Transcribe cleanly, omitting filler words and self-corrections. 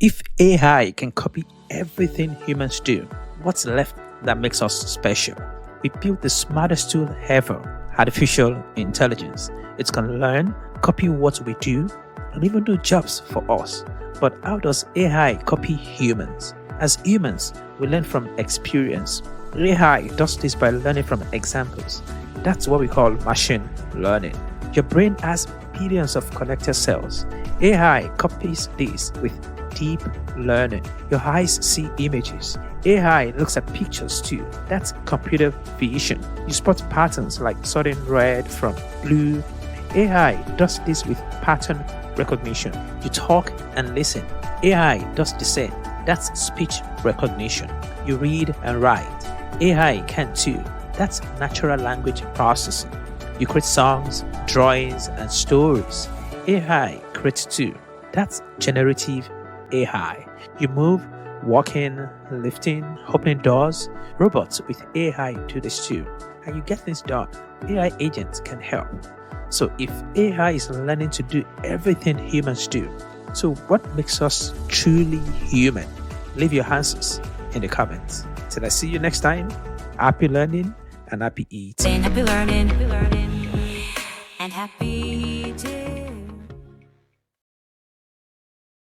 If AI can copy everything humans do, what's left that makes us special? We built the smartest tool ever, artificial intelligence. It can learn, copy what we do, and even do jobs for us. But how does AI copy humans? As humans, we learn from experience. AI does this by learning from examples. That's what we call machine learning. Your brain has billions of connected cells. AI copies this with deep learning. Your eyes see images. AI looks at pictures too. That's computer vision. You spot patterns like sorting red from blue. AI does this with pattern recognition. You talk and listen. AI does the same. That's speech recognition. You read and write. AI can too. That's natural language processing. You create songs, drawings, and stories. AI creates too. That's generative AI. You move, walking, lifting, opening doors. Robots with AI do this too. And you get things done. AI agents can help. So if AI is learning to do everything humans do, so what makes us truly human? Leave your answers in the comments. Till I see you next time, happy learning and happy eating. Happy learning, and happy eating.